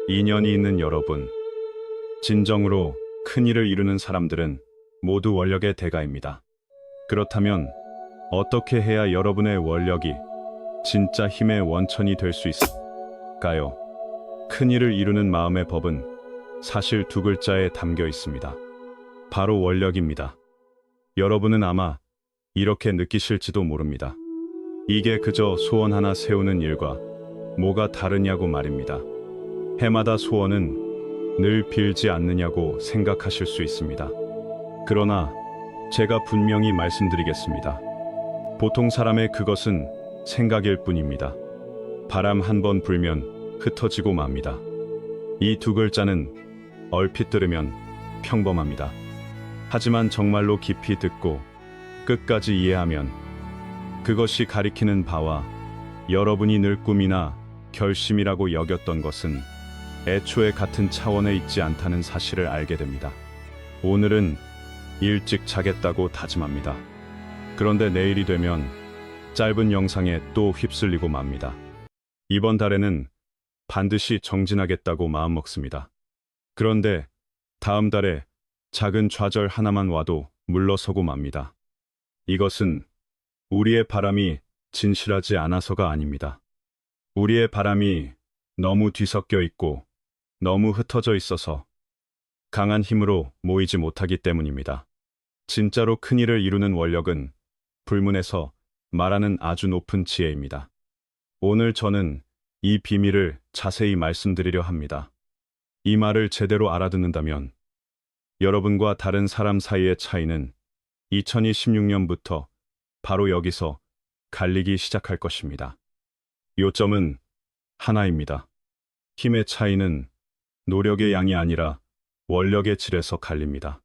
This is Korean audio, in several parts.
인연이 있는 여러분, 진정으로 큰 일을 이루는 사람들은 모두 원력의 대가입니다. 그렇다면 어떻게 해야 여러분의 원력이 진짜 힘의 원천이 될 수 있을까요? 큰 일을 이루는 마음의 법은 사실 두 글자에 담겨 있습니다. 바로 원력입니다. 여러분은 아마 이렇게 느끼실지도 모릅니다. 이게 그저 소원 하나 세우는 일과 뭐가 다르냐고 말입니다. 해마다 소원은 늘 빌지 않느냐고 생각하실 수 있습니다. 그러나 제가 분명히 말씀드리겠습니다. 보통 사람의 그것은 생각일 뿐입니다. 바람 한 번 불면 흩어지고 맙니다. 이 두 글자는 얼핏 들으면 평범합니다. 하지만 정말로 깊이 듣고 끝까지 이해하면 그것이 가리키는 바와 여러분이 늘 꿈이나 결심이라고 여겼던 것은 애초에 같은 차원에 있지 않다는 사실을 알게 됩니다. 오늘은 일찍 자겠다고 다짐합니다. 그런데 내일이 되면 짧은 영상에 또 휩쓸리고 맙니다. 이번 달에는 반드시 정진하겠다고 마음먹습니다. 그런데 다음 달에 작은 좌절 하나만 와도 물러서고 맙니다. 이것은 우리의 바람이 진실하지 않아서가 아닙니다. 우리의 바람이 너무 뒤섞여 있고 너무 흩어져 있어서 강한 힘으로 모이지 못하기 때문입니다. 진짜로 큰 일을 이루는 원력은 불문에서 말하는 아주 높은 지혜입니다. 오늘 저는 이 비밀을 자세히 말씀드리려 합니다. 이 말을 제대로 알아듣는다면 여러분과 다른 사람 사이의 차이는 2026년부터 바로 여기서 갈리기 시작할 것입니다. 요점은 하나입니다. 힘의 차이는 노력의 양이 아니라 원력의 질에서 갈립니다.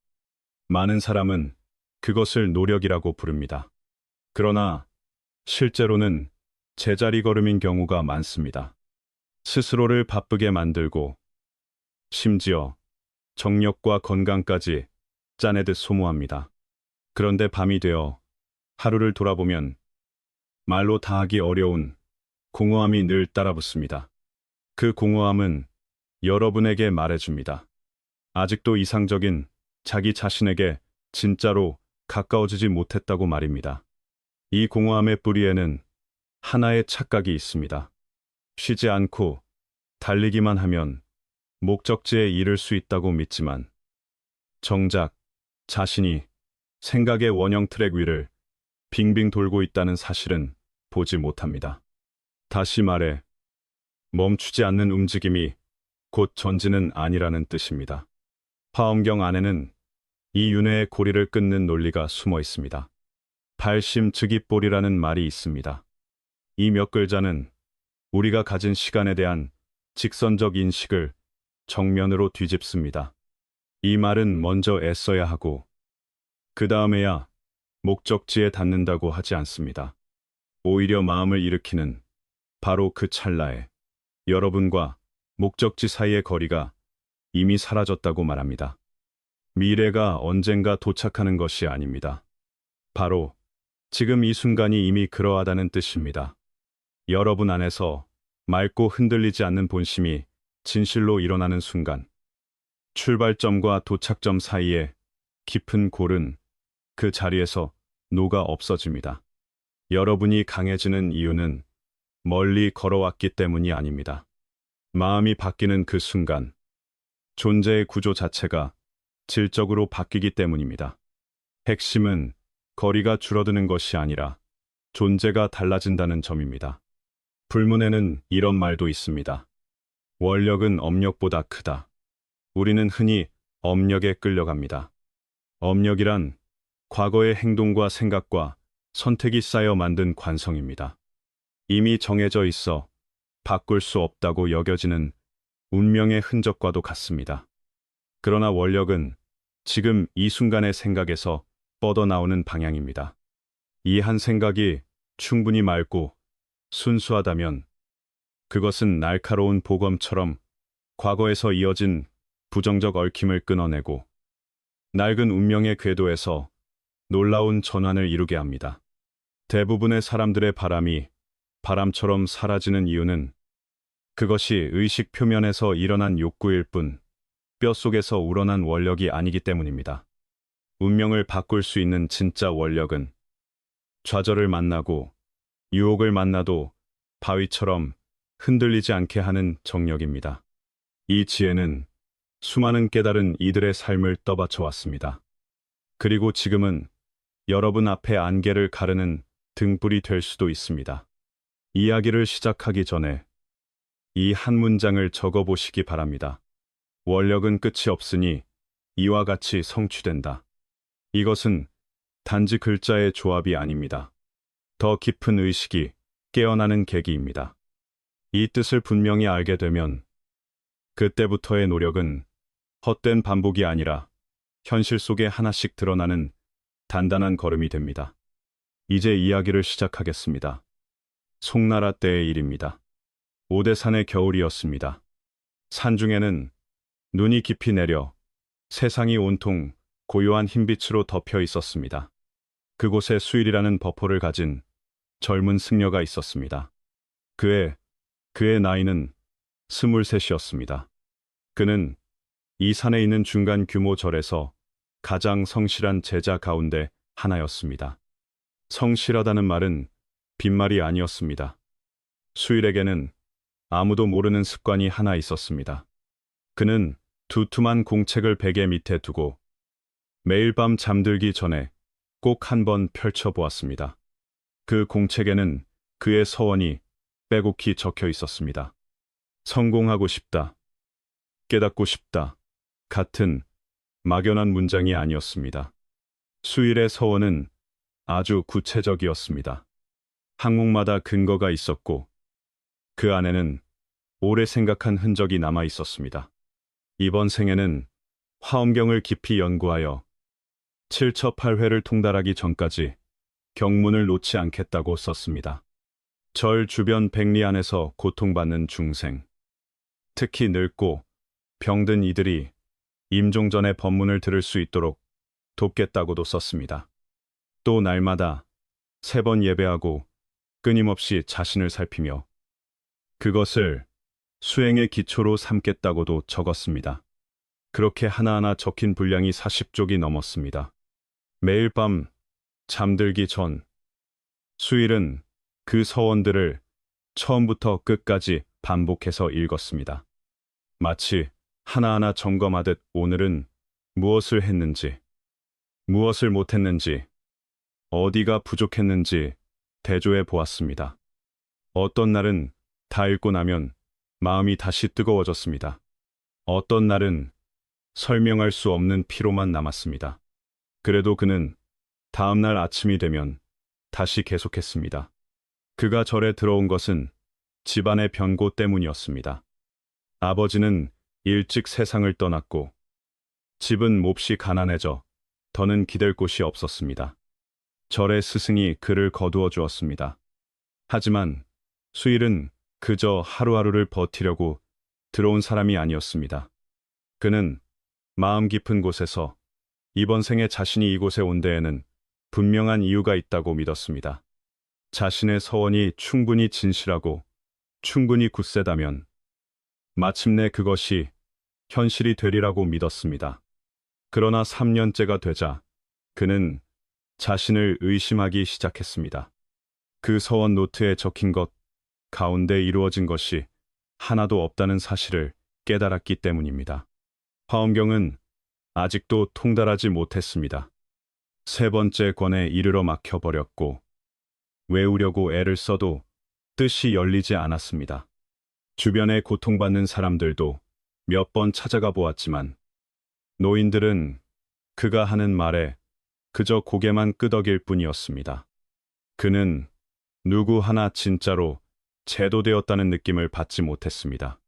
많은 사람은 그것을 노력이라고 부릅니다. 그러나 실제로는 제자리 걸음인 경우가 많습니다. 스스로를 바쁘게 만들고 심지어 정력과 건강까지 짜내듯 소모합니다. 그런데 밤이 되어 하루를 돌아보면 말로 다하기 어려운 공허함이 늘 따라붙습니다. 그 공허함은 여러분에게 말해줍니다. 아직도 이상적인 자기 자신에게 진짜로 가까워지지 못했다고 말입니다. 이 공허함의 뿌리에는 하나의 착각이 있습니다. 쉬지 않고 달리기만 하면 목적지에 이를 수 있다고 믿지만 정작 자신이 생각의 원형 트랙 위를 빙빙 돌고 있다는 사실은 보지 못합니다. 다시 말해 멈추지 않는 움직임이 곧 전진은 아니라는 뜻입니다. 화엄경 안에는 이 윤회의 고리를 끊는 논리가 숨어 있습니다. 발심즉입볼이라는 말이 있습니다. 이 몇 글자는 우리가 가진 시간에 대한 직선적 인식을 정면으로 뒤집습니다. 이 말은 먼저 애써야 하고 그 다음에야 목적지에 닿는다고 하지 않습니다. 오히려 마음을 일으키는 바로 그 찰나에 여러분과 목적지 사이의 거리가 이미 사라졌다고 말합니다. 미래가 언젠가 도착하는 것이 아닙니다. 바로 지금 이 순간이 이미 그러하다는 뜻입니다. 여러분 안에서 맑고 흔들리지 않는 본심이 진실로 일어나는 순간, 출발점과 도착점 사이에 깊은 골은 그 자리에서 녹아 없어집니다. 여러분이 강해지는 이유는 멀리 걸어왔기 때문이 아닙니다. 마음이 바뀌는 그 순간, 존재의 구조 자체가 질적으로 바뀌기 때문입니다. 핵심은 거리가 줄어드는 것이 아니라 존재가 달라진다는 점입니다. 불문에는 이런 말도 있습니다. 원력은 업력보다 크다. 우리는 흔히 업력에 끌려갑니다. 업력이란 과거의 행동과 생각과 선택이 쌓여 만든 관성입니다. 이미 정해져 있어 바꿀 수 없다고 여겨지는 운명의 흔적과도 같습니다. 그러나 원력은 지금 이 순간의 생각에서 뻗어나오는 방향입니다. 이 한 생각이 충분히 맑고 순수하다면 그것은 날카로운 보검처럼 과거에서 이어진 부정적 얽힘을 끊어내고 낡은 운명의 궤도에서 놀라운 전환을 이루게 합니다. 대부분의 사람들의 바람이 바람처럼 사라지는 이유는 그것이 의식 표면에서 일어난 욕구일 뿐 뼛속에서 우러난 원력이 아니기 때문입니다. 운명을 바꿀 수 있는 진짜 원력은 좌절을 만나고 유혹을 만나도 바위처럼 흔들리지 않게 하는 정력입니다. 이 지혜는 수많은 깨달은 이들의 삶을 떠받쳐 왔습니다. 그리고 지금은 여러분 앞에 안개를 가르는 등불이 될 수도 있습니다. 이야기를 시작하기 전에 이 한 문장을 적어 보시기 바랍니다. 원력은 끝이 없으니 이와 같이 성취된다. 이것은 단지 글자의 조합이 아닙니다. 더 깊은 의식이 깨어나는 계기입니다. 이 뜻을 분명히 알게 되면 그때부터의 노력은 헛된 반복이 아니라 현실 속에 하나씩 드러나는 단단한 걸음이 됩니다. 이제 이야기를 시작하겠습니다. 송나라 때의 일입니다. 오대산의 겨울이었습니다. 산중에는 눈이 깊이 내려 세상이 온통 고요한 흰빛으로 덮여 있었습니다. 그곳에 수일이라는 버포를 가진 젊은 승려가 있었습니다. 그의 나이는 23이었습니다. 그는 이 산에 있는 중간 규모 절에서 가장 성실한 제자 가운데 하나였습니다. 성실하다는 말은 빈말이 아니었습니다. 수일에게는 아무도 모르는 습관이 하나 있었습니다. 그는 두툼한 공책을 베개 밑에 두고 매일 밤 잠들기 전에 꼭 한 번 펼쳐보았습니다. 그 공책에는 그의 서원이 빼곡히 적혀 있었습니다. 성공하고 싶다. 깨닫고 싶다. 같은 막연한 문장이 아니었습니다. 수일의 서원은 아주 구체적이었습니다. 항목마다 근거가 있었고 그 안에는 오래 생각한 흔적이 남아 있었습니다. 이번 생에는 화엄경을 깊이 연구하여 7처8회를 통달하기 전까지 경문을 놓지 않겠다고 썼습니다. 절 주변 백리 안에서 고통받는 중생, 특히 늙고 병든 이들이 임종 전에 법문을 들을 수 있도록 돕겠다고도 썼습니다. 또 날마다 3번 예배하고 끊임없이 자신을 살피며 그것을 수행의 기초로 삼겠다고도 적었습니다. 그렇게 하나하나 적힌 분량이 40쪽이 넘었습니다. 매일 밤 잠들기 전 수일은 그 서원들을 처음부터 끝까지 반복해서 읽었습니다. 마치 하나하나 점검하듯 오늘은 무엇을 했는지, 무엇을 못했는지, 어디가 부족했는지 대조해 보았습니다. 어떤 날은 다 읽고 나면 마음이 다시 뜨거워졌습니다. 어떤 날은 설명할 수 없는 피로만 남았습니다. 그래도 그는 다음 날 아침이 되면 다시 계속했습니다. 그가 절에 들어온 것은 집안의 변고 때문이었습니다. 아버지는 일찍 세상을 떠났고 집은 몹시 가난해져 더는 기댈 곳이 없었습니다. 절의 스승이 그를 거두어 주었습니다. 하지만 수일은 그저 하루하루를 버티려고 들어온 사람이 아니었습니다. 그는 마음 깊은 곳에서 이번 생에 자신이 이곳에 온 데에는 분명한 이유가 있다고 믿었습니다. 자신의 서원이 충분히 진실하고 충분히 굳세다면 마침내 그것이 현실이 되리라고 믿었습니다. 그러나 3년째가 되자 그는 자신을 의심하기 시작했습니다. 그 서원 노트에 적힌 것 가운데 이루어진 것이 하나도 없다는 사실을 깨달았기 때문입니다. 화엄경은 아직도 통달하지 못했습니다. 3번째 권에 이르러 막혀버렸고 외우려고 애를 써도 뜻이 열리지 않았습니다. 주변에 고통받는 사람들도 몇 번 찾아가 보았지만 노인들은 그가 하는 말에 그저 고개만 끄덕일 뿐이었습니다. 그는 누구 하나 진짜로 제도되었다는 느낌을 받지 못했습니다.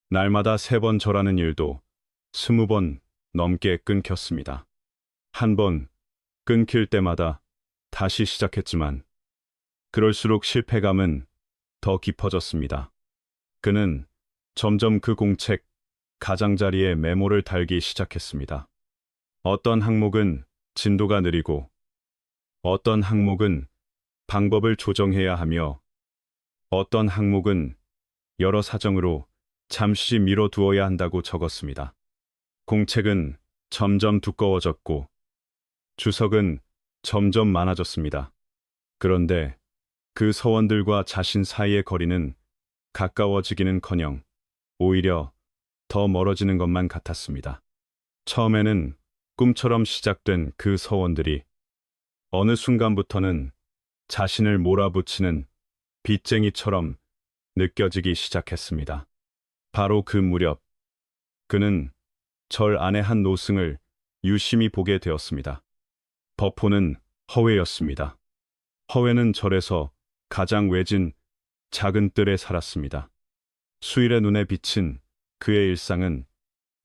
날마다 3번 절하는 일도 20번 넘게 끊겼습니다. 한 번 끊길 때마다 다시 시작했지만 그럴수록 실패감은 더 깊어졌습니다. 그는 점점 그 공책 가장자리에 메모를 달기 시작했습니다. 어떤 항목은 진도가 느리고 어떤 항목은 방법을 조정해야 하며 어떤 항목은 여러 사정으로 잠시 미뤄두어야 한다고 적었습니다. 공책은 점점 두꺼워졌고 주석은 점점 많아졌습니다. 그런데 그 서원들과 자신 사이의 거리는 가까워지기는커녕 오히려 더 멀어지는 것만 같았습니다. 처음에는 꿈처럼 시작된 그 서원들이 어느 순간부터는 자신을 몰아붙이는 빚쟁이처럼 느껴지기 시작했습니다. 바로 그 무렵, 그는 절 안의 한 노승을 유심히 보게 되었습니다. 버포는 허회였습니다. 허회는 절에서 가장 외진 작은 뜰에 살았습니다. 수일의 눈에 비친 그의 일상은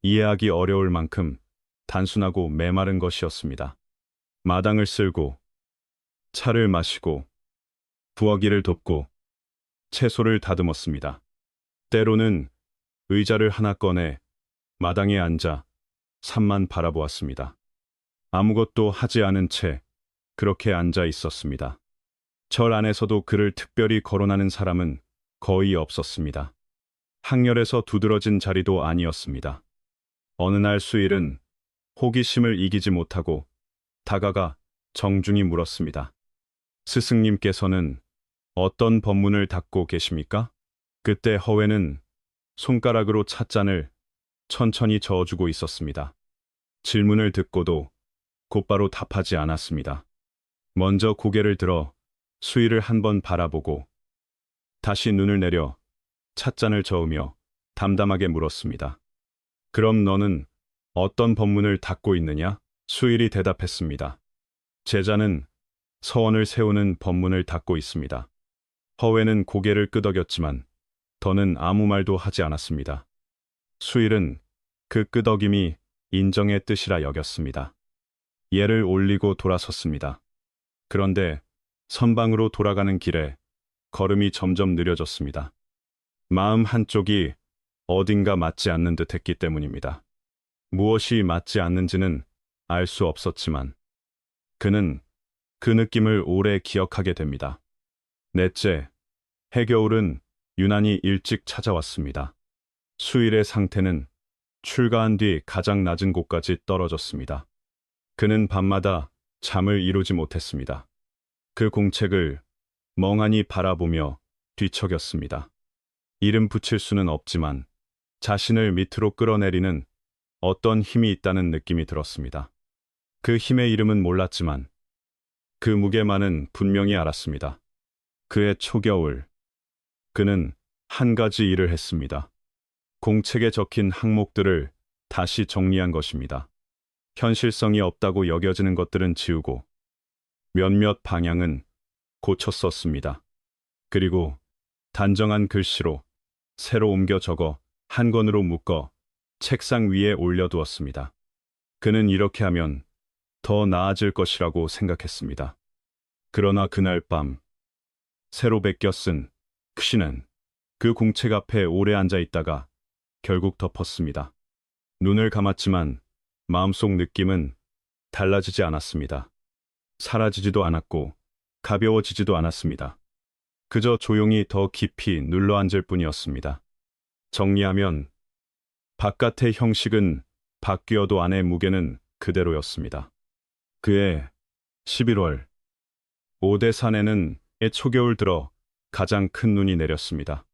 이해하기 어려울 만큼 단순하고 메마른 것이었습니다. 마당을 쓸고, 차를 마시고, 부엌일을 돕고, 채소를 다듬었습니다. 때로는 의자를 하나 꺼내 마당에 앉아 산만 바라보았습니다. 아무것도 하지 않은 채 그렇게 앉아 있었습니다. 절 안에서도 그를 특별히 거론하는 사람은 거의 없었습니다. 항렬에서 두드러진 자리도 아니었습니다. 어느 날 수일은 호기심을 이기지 못하고 다가가 정중히 물었습니다. 스승님께서는 어떤 법문을 닦고 계십니까? 그때 허회는 손가락으로 찻잔을 천천히 저어주고 있었습니다. 질문을 듣고도 곧바로 답하지 않았습니다. 먼저 고개를 들어 수일을 한번 바라보고 다시 눈을 내려 찻잔을 저으며 담담하게 물었습니다. 그럼 너는 어떤 법문을 닦고 있느냐? 수일이 대답했습니다. 제자는 서원을 세우는 법문을 닦고 있습니다. 허회는 고개를 끄덕였지만 더는 아무 말도 하지 않았습니다. 수일은 그 끄덕임이 인정의 뜻이라 여겼습니다. 예를 올리고 돌아섰습니다. 그런데 선방으로 돌아가는 길에 걸음이 점점 느려졌습니다. 마음 한쪽이 어딘가 맞지 않는 듯 했기 때문입니다. 무엇이 맞지 않는지는 알 수 없었지만 그는 그 느낌을 오래 기억하게 됩니다. 넷째, 해겨울은 유난히 일찍 찾아왔습니다. 수일의 상태는 출가한 뒤 가장 낮은 곳까지 떨어졌습니다. 그는 밤마다 잠을 이루지 못했습니다. 그 공책을 멍하니 바라보며 뒤척였습니다. 이름 붙일 수는 없지만 자신을 밑으로 끌어내리는 어떤 힘이 있다는 느낌이 들었습니다. 그 힘의 이름은 몰랐지만 그 무게만은 분명히 알았습니다. 그의 초겨울, 그는 한 가지 일을 했습니다. 공책에 적힌 항목들을 다시 정리한 것입니다. 현실성이 없다고 여겨지는 것들은 지우고 몇몇 방향은 고쳐 썼습니다. 그리고 단정한 글씨로 새로 옮겨 적어 한 권으로 묶어 책상 위에 올려두었습니다. 그는 이렇게 하면 더 나아질 것이라고 생각했습니다. 그러나 그날 밤 새로 베껴 쓴 시는 그 공책 앞에 오래 앉아 있다가 결국 덮었습니다. 눈을 감았지만 마음속 느낌은 달라지지 않았습니다. 사라지지도 않았고 가벼워지지도 않았습니다. 그저 조용히 더 깊이 눌러앉을 뿐이었습니다. 정리하면 바깥의 형식은 바뀌어도 안의 무게는 그대로였습니다. 그해 11월 오대산에는 초겨울 들어 가장 큰 눈이 내렸습니다.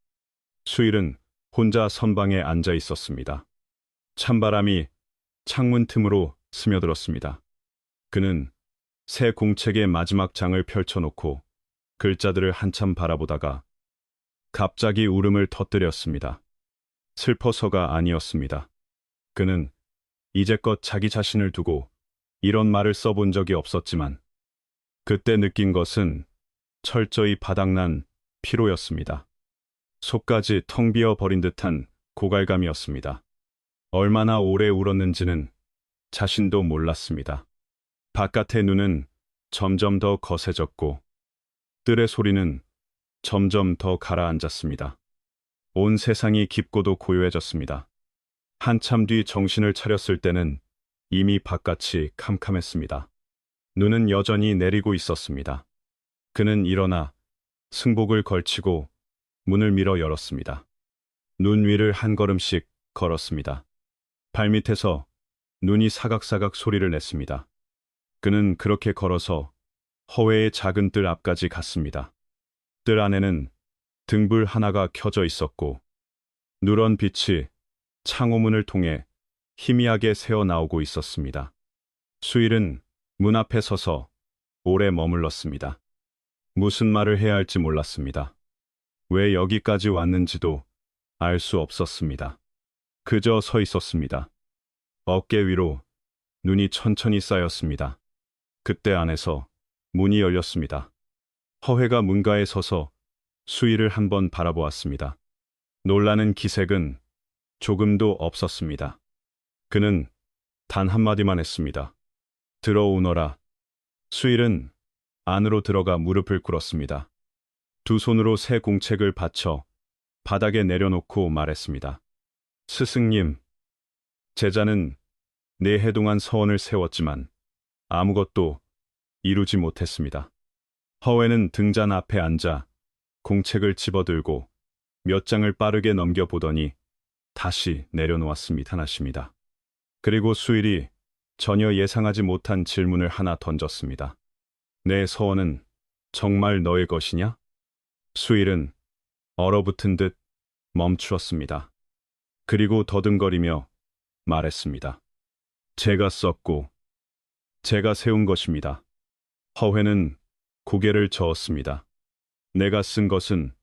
수일은 혼자 선방에 앉아 있었습니다. 찬바람이 창문 틈으로 스며들었습니다. 그는 새 공책의 마지막 장을 펼쳐놓고 글자들을 한참 바라보다가 갑자기 울음을 터뜨렸습니다. 슬퍼서가 아니었습니다. 그는 이제껏 자기 자신을 두고 이런 말을 써본 적이 없었지만 그때 느낀 것은 철저히 바닥난 피로였습니다. 속까지 텅 비어 버린 듯한 고갈감이었습니다. 얼마나 오래 울었는지는 자신도 몰랐습니다. 바깥의 눈은 점점 더 거세졌고 뜰의 소리는 점점 더 가라앉았습니다. 온 세상이 깊고도 고요해졌습니다. 한참 뒤 정신을 차렸을 때는 이미 바깥이 캄캄했습니다. 눈은 여전히 내리고 있었습니다. 그는 일어나 승복을 걸치고 문을 밀어 열었습니다. 눈 위를 한 걸음씩 걸었습니다. 발밑에서 눈이 사각사각 소리를 냈습니다. 그는 그렇게 걸어서 허웨의 작은 뜰 앞까지 갔습니다. 뜰 안에는 등불 하나가 켜져 있었고 누런 빛이 창호문을 통해 희미하게 새어 나오고 있었습니다. 수일은 문 앞에 서서 오래 머물렀습니다. 무슨 말을 해야 할지 몰랐습니다. 왜 여기까지 왔는지도 알 수 없었습니다. 그저 서 있었습니다. 어깨 위로 눈이 천천히 쌓였습니다. 그때 안에서 문이 열렸습니다. 허회가 문가에 서서 수일을 한번 바라보았습니다. 놀라는 기색은 조금도 없었습니다. 그는 단 한마디만 했습니다. 들어오너라. 수일은 안으로 들어가 무릎을 꿇었습니다. 두 손으로 새 공책을 받쳐 바닥에 내려놓고 말했습니다. 스승님, 제자는 4해 동안 서원을 세웠지만 아무것도 이루지 못했습니다. 허웨는 등잔 앞에 앉아 공책을 집어들고 몇 장을 빠르게 넘겨보더니 다시 내려놓았습니다. 하나십니다. 그리고 수일이 전혀 예상하지 못한 질문을 하나 던졌습니다. 내 서원은 정말 너의 것이냐? 수일은 얼어붙은 듯 멈추었습니다. 그리고 더듬거리며 말했습니다. 제가 썼고 제가 세운 것입니다. 허회는 고개를 저었습니다. 내가 쓴 것은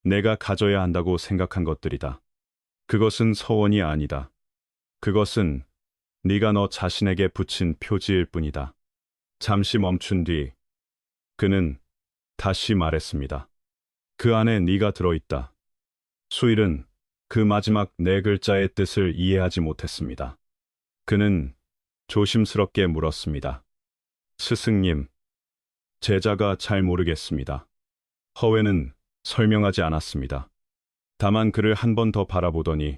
내가 가져야 한다고 생각한 것들이다. 그것은 서원이 아니다. 그것은 네가 너 자신에게 붙인 표지일 뿐이다. 잠시 멈춘 뒤 그는 다시 말했습니다. 그 안에 네가 들어있다. 수일은 그 마지막 4글자의 뜻을 이해하지 못했습니다. 그는 조심스럽게 물었습니다. 스승님, 제자가 잘 모르겠습니다. 허웨는 설명하지 않았습니다. 다만 그를 한 번 더 바라보더니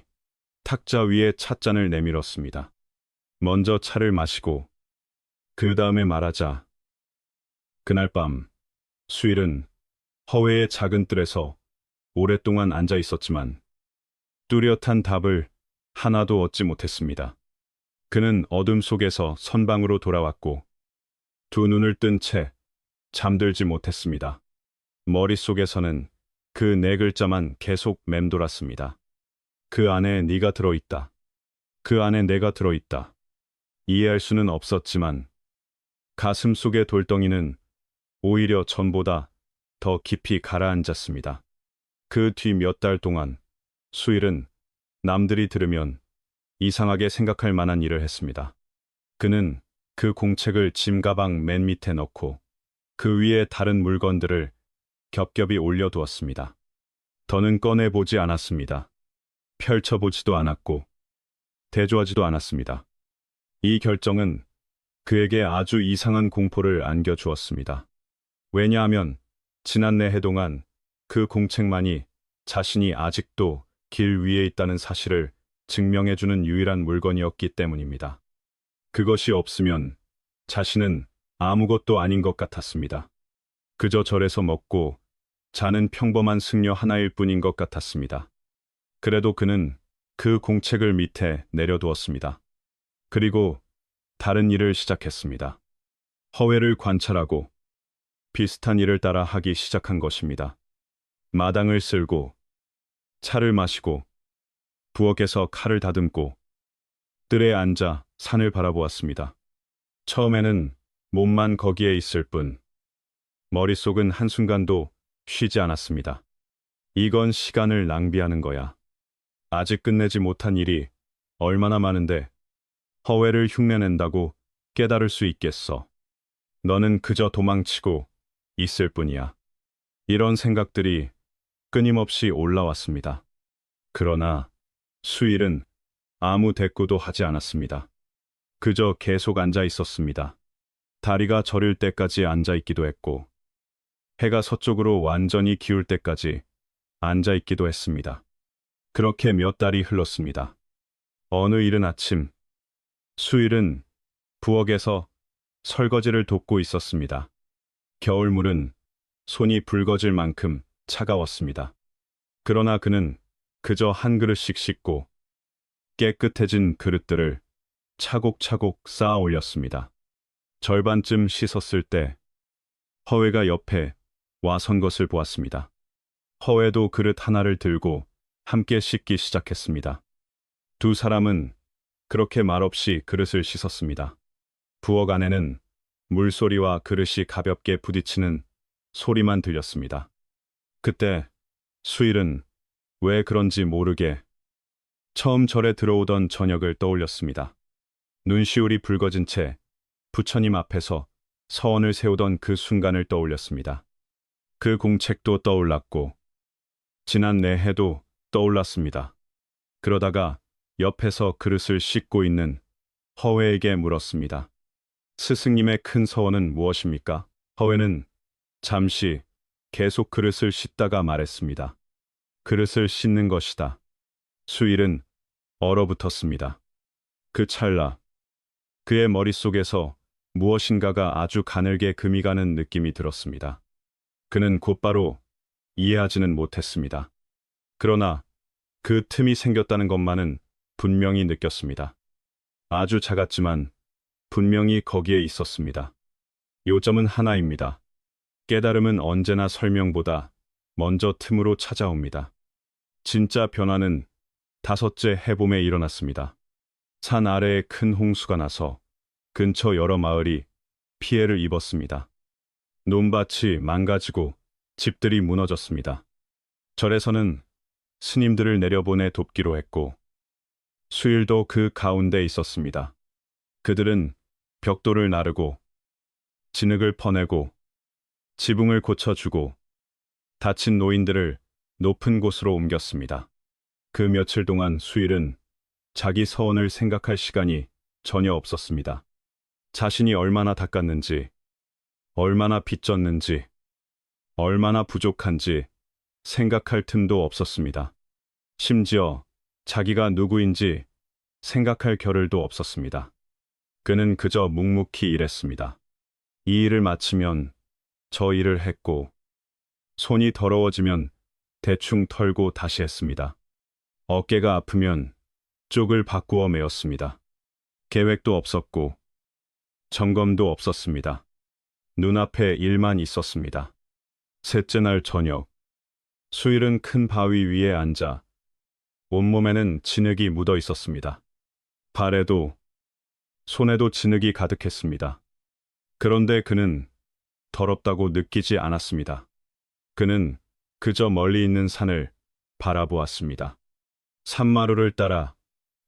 탁자 위에 찻잔을 내밀었습니다. 먼저 차를 마시고 그 다음에 말하자. 그날 밤 수일은 허웨의 작은 뜰에서 오랫동안 앉아 있었지만 뚜렷한 답을 하나도 얻지 못했습니다. 그는 어둠 속에서 선방으로 돌아왔고 두 눈을 뜬 채 잠들지 못했습니다. 머릿속에서는 그 4글자만 계속 맴돌았습니다. 그 안에 네가 들어있다. 그 안에 내가 들어있다. 이해할 수는 없었지만 가슴 속의 돌덩이는 오히려 전보다 더 깊이 가라앉았습니다. 그 뒤 몇 달 동안 수일은 남들이 들으면 이상하게 생각할 만한 일을 했습니다. 그는 그 공책을 짐가방 맨 밑에 넣고 그 위에 다른 물건들을 겹겹이 올려두었습니다. 더는 꺼내보지 않았습니다. 펼쳐보지도 않았고 대조하지도 않았습니다. 이 결정은 그에게 아주 이상한 공포를 안겨주었습니다. 왜냐하면 지난 4해 동안 그 공책만이 자신이 아직도 길 위에 있다는 사실을 증명해주는 유일한 물건이었기 때문입니다. 그것이 없으면 자신은 아무것도 아닌 것 같았습니다. 그저 절에서 먹고 자는 평범한 승려 하나일 뿐인 것 같았습니다. 그래도 그는 그 공책을 밑에 내려두었습니다. 그리고 다른 일을 시작했습니다. 허회를 관찰하고 비슷한 일을 따라 하기 시작한 것입니다. 마당을 쓸고 차를 마시고 부엌에서 칼을 다듬고 뜰에 앉아 산을 바라보았습니다. 처음에는 몸만 거기에 있을 뿐 머릿속은 한순간도 쉬지 않았습니다. 이건 시간을 낭비하는 거야. 아직 끝내지 못한 일이 얼마나 많은데 허회를 흉내낸다고 깨달을 수 있겠어. 너는 그저 도망치고 있을 뿐이야. 이런 생각들이 끊임없이 올라왔습니다. 그러나 수일은 아무 대꾸도 하지 않았습니다. 그저 계속 앉아 있었습니다. 다리가 저릴 때까지 앉아 있기도 했고 해가 서쪽으로 완전히 기울 때까지 앉아 있기도 했습니다. 그렇게 몇 달이 흘렀습니다. 어느 이른 아침 수일은 부엌에서 설거지를 돕고 있었습니다. 겨울물은 손이 붉어질 만큼 차가웠습니다. 그러나 그는 그저 한 그릇씩 씻고 깨끗해진 그릇들을 차곡차곡 쌓아 올렸습니다. 절반쯤 씻었을 때 허웨가 옆에 와 선 것을 보았습니다. 허웨도 그릇 하나를 들고 함께 씻기 시작했습니다. 두 사람은 그렇게 말없이 그릇을 씻었습니다. 부엌 안에는 물소리와 그릇이 가볍게 부딪히는 소리만 들렸습니다. 그때 수일은 왜 그런지 모르게 처음 절에 들어오던 저녁을 떠올렸습니다. 눈시울이 붉어진 채 부처님 앞에서 서원을 세우던 그 순간을 떠올렸습니다. 그 공책도 떠올랐고 지난 내해도 떠올랐습니다. 그러다가 옆에서 그릇을 씻고 있는 허웨에게 물었습니다. 스승님의 큰 서원은 무엇입니까? 허웨는 잠시 계속 그릇을 씻다가 말했습니다. 그릇을 씻는 것이다. 수일은 얼어붙었습니다. 그 찰나 그의 머릿속에서 무엇인가가 아주 가늘게 금이 가는 느낌이 들었습니다. 그는 곧바로 이해하지는 못했습니다. 그러나 그 틈이 생겼다는 것만은 분명히 느꼈습니다. 아주 작았지만 분명히 거기에 있었습니다. 요점은 하나입니다. 깨달음은 언제나 설명보다 먼저 틈으로 찾아옵니다. 진짜 변화는 다섯째 해봄에 일어났습니다. 산 아래에 큰 홍수가 나서 근처 여러 마을이 피해를 입었습니다. 논밭이 망가지고 집들이 무너졌습니다. 절에서는 스님들을 내려보내 돕기로 했고 수일도 그 가운데 있었습니다. 그들은 벽돌을 나르고 진흙을 퍼내고 지붕을 고쳐주고 다친 노인들을 높은 곳으로 옮겼습니다. 그 며칠 동안 수일은 자기 서원을 생각할 시간이 전혀 없었습니다. 자신이 얼마나 닦았는지, 얼마나 빚졌는지, 얼마나 부족한지 생각할 틈도 없었습니다. 심지어 자기가 누구인지 생각할 겨를도 없었습니다. 그는 그저 묵묵히 일했습니다. 이 일을 마치면 저 일을 했고, 손이 더러워지면 대충 털고 다시 했습니다. 어깨가 아프면 쪽을 바꾸어 메었습니다. 계획도 없었고, 점검도 없었습니다. 눈앞에 일만 있었습니다. 셋째 날 저녁, 수일은 큰 바위 위에 앉아 온몸에는 진흙이 묻어 있었습니다. 발에도, 손에도 진흙이 가득했습니다. 그런데 그는 더럽다고 느끼지 않았습니다. 그는 그저 멀리 있는 산을 바라보았습니다. 산마루를 따라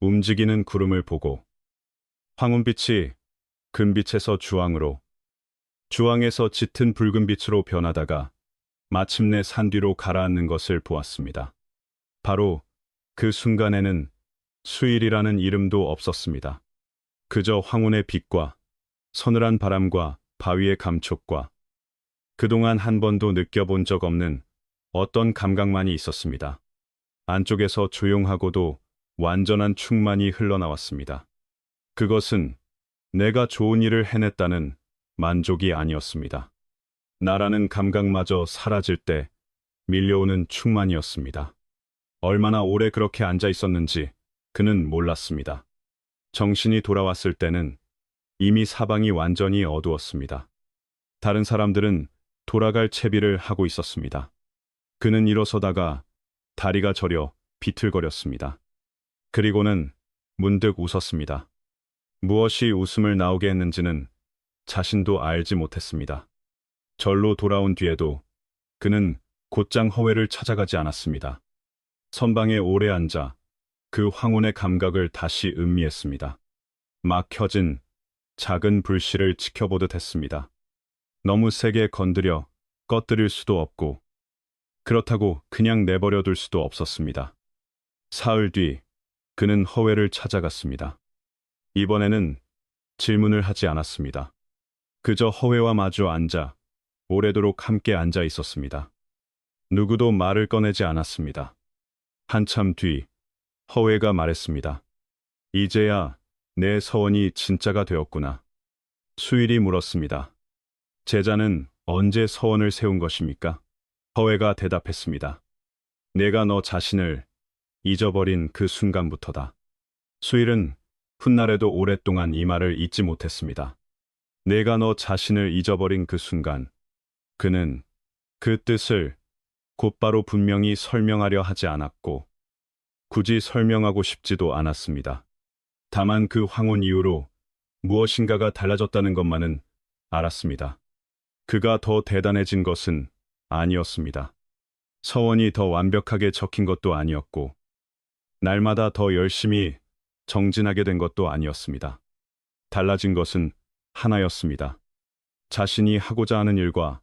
움직이는 구름을 보고 황혼빛이 금빛에서 주황으로, 주황에서 짙은 붉은빛으로 변하다가 마침내 산 뒤로 가라앉는 것을 보았습니다. 바로 그 순간에는 수일이라는 이름도 없었습니다. 그저 황혼의 빛과 서늘한 바람과 바위의 감촉과 그동안 한 번도 느껴본 적 없는 어떤 감각만이 있었습니다. 안쪽에서 조용하고도 완전한 충만이 흘러나왔습니다. 그것은 내가 좋은 일을 해냈다는 만족이 아니었습니다. 나라는 감각마저 사라질 때 밀려오는 충만이었습니다. 얼마나 오래 그렇게 앉아 있었는지 그는 몰랐습니다. 정신이 돌아왔을 때는 이미 사방이 완전히 어두웠습니다. 다른 사람들은 돌아갈 채비를 하고 있었습니다. 그는 일어서다가 다리가 저려 비틀거렸습니다. 그리고는 문득 웃었습니다. 무엇이 웃음을 나오게 했는지는 자신도 알지 못했습니다. 절로 돌아온 뒤에도 그는 곧장 허웨를 찾아가지 않았습니다. 선방에 오래 앉아 그 황혼의 감각을 다시 음미했습니다. 막 켜진 작은 불씨를 지켜보듯 했습니다. 너무 세게 건드려 꺼뜨릴 수도 없고 그렇다고 그냥 내버려둘 수도 없었습니다. 사흘 뒤 그는 허웨를 찾아갔습니다. 이번에는 질문을 하지 않았습니다. 그저 허웨와 마주 앉아 오래도록 함께 앉아 있었습니다. 누구도 말을 꺼내지 않았습니다. 한참 뒤 허웨가 말했습니다. 이제야 내 서원이 진짜가 되었구나. 수일이 물었습니다. 제자는 언제 서원을 세운 것입니까? 허웨가 대답했습니다. 내가 너 자신을 잊어버린 그 순간부터다. 수일은 훗날에도 오랫동안 이 말을 잊지 못했습니다. 내가 너 자신을 잊어버린 그 순간, 그는 그 뜻을 곧바로 분명히 설명하려 하지 않았고, 굳이 설명하고 싶지도 않았습니다. 다만 그 황혼 이후로 무엇인가가 달라졌다는 것만은 알았습니다. 그가 더 대단해진 것은 아니었습니다. 서원이 더 완벽하게 적힌 것도 아니었고, 날마다 더 열심히 정진하게 된 것도 아니었습니다. 달라진 것은 하나였습니다. 자신이 하고자 하는 일과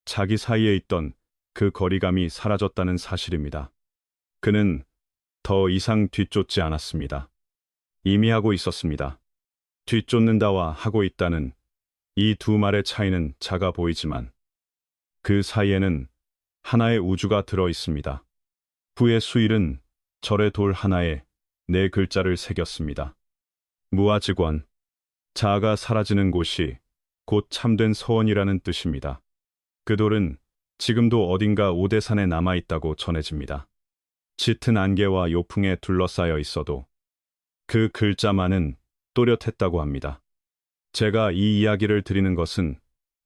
자기 사이에 있던 그 거리감이 사라졌다는 사실입니다. 그는 더 이상 뒤쫓지 않았습니다. 이미 하고 있었습니다. 뒤쫓는다와 하고 있다는 이 두 말의 차이는 작아 보이지만 그 사이에는 하나의 우주가 들어 있습니다. 후에 수일은 절의 돌 하나에 네 글자를 새겼습니다. 무아직원, 자아가 사라지는 곳이 곧 참된 서원이라는 뜻입니다. 그 돌은 지금도 어딘가 오대산에 남아있다고 전해집니다. 짙은 안개와 요풍에 둘러싸여 있어도 그 글자만은 또렷했다고 합니다. 제가 이 이야기를 드리는 것은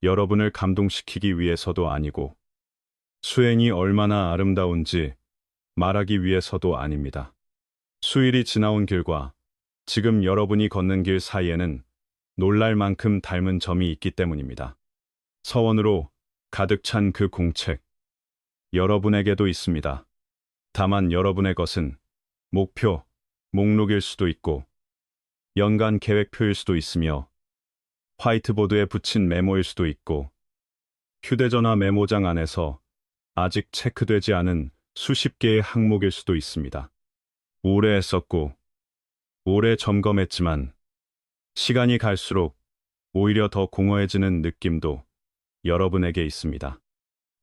여러분을 감동시키기 위해서도 아니고 수행이 얼마나 아름다운지 말하기 위해서도 아닙니다. 수일이 지나온 길과 지금 여러분이 걷는 길 사이에는 놀랄 만큼 닮은 점이 있기 때문입니다. 서원으로 가득 찬 그 공책, 여러분에게도 있습니다. 다만 여러분의 것은 목표, 목록일 수도 있고 연간 계획표일 수도 있으며 화이트보드에 붙인 메모일 수도 있고 휴대전화 메모장 안에서 아직 체크되지 않은 수십 개의 항목일 수도 있습니다. 오래 했었고 오래 점검했지만 시간이 갈수록 오히려 더 공허해지는 느낌도 여러분에게 있습니다.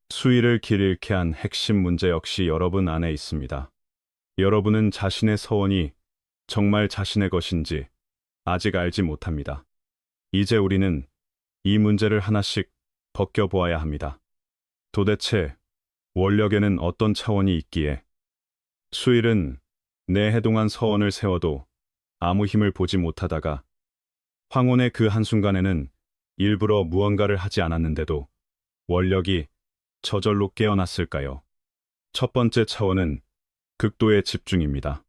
수위를 길 잃게 한 핵심 문제 역시 여러분 안에 있습니다. 여러분은 자신의 서원이 정말 자신의 것인지 아직 알지 못합니다. 이제 우리는 이 문제를 하나씩 벗겨보아야 합니다. 도대체 원력에는 어떤 차원이 있기에 수일은 내 해동한 서원을 세워도 아무 힘을 보지 못하다가 황혼의 그 한순간에는 일부러 무언가를 하지 않았는데도 원력이 저절로 깨어났을까요? 첫 번째 차원은 극도의 집중입니다.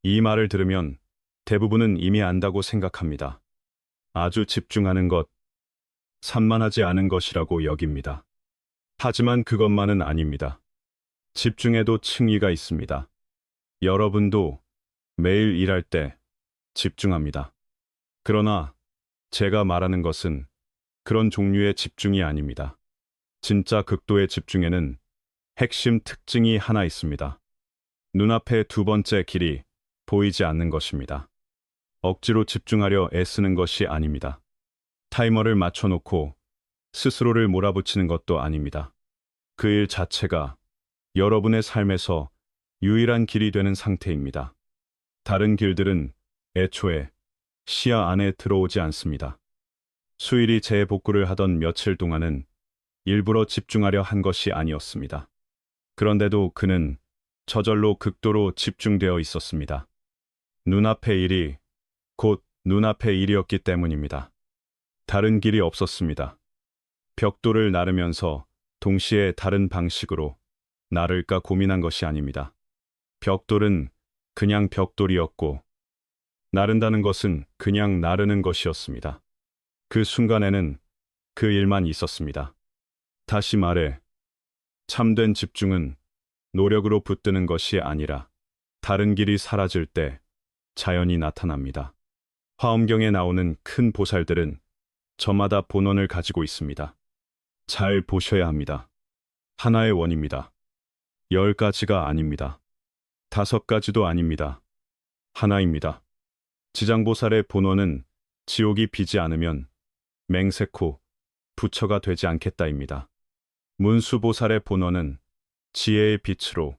이 말을 들으면 대부분은 이미 안다고 생각합니다. 아주 집중하는 것, 산만하지 않은 것이라고 여깁니다. 하지만 그것만은 아닙니다. 집중에도 층위가 있습니다. 여러분도 매일 일할 때 집중합니다. 그러나 제가 말하는 것은 그런 종류의 집중이 아닙니다. 진짜 극도의 집중에는 핵심 특징이 하나 있습니다. 눈앞의 두 번째 길이 보이지 않는 것입니다. 억지로 집중하려 애쓰는 것이 아닙니다. 타이머를 맞춰놓고 스스로를 몰아붙이는 것도 아닙니다. 그 일 자체가 여러분의 삶에서 유일한 길이 되는 상태입니다. 다른 길들은 애초에 시야 안에 들어오지 않습니다. 수일이 재복구를 하던 며칠 동안은 일부러 집중하려 한 것이 아니었습니다. 그런데도 그는 저절로 극도로 집중되어 있었습니다. 눈앞의 일이 곧 눈앞의 일이었기 때문입니다. 다른 길이 없었습니다. 벽돌을 나르면서 동시에 다른 방식으로 나를까 고민한 것이 아닙니다. 벽돌은 그냥 벽돌이었고 나른다는 것은 그냥 나르는 것이었습니다. 그 순간에는 그 일만 있었습니다. 다시 말해, 참된 집중은 노력으로 붙드는 것이 아니라 다른 길이 사라질 때 자연히 나타납니다. 화엄경에 나오는 큰 보살들은 저마다 본원을 가지고 있습니다. 잘 보셔야 합니다. 하나의 원입니다. 10가지가 아닙니다. 5가지도 아닙니다. 하나입니다. 지장보살의 본원은 지옥이 비지 않으면 맹세코 부처가 되지 않겠다입니다. 문수보살의 본원은 지혜의 빛으로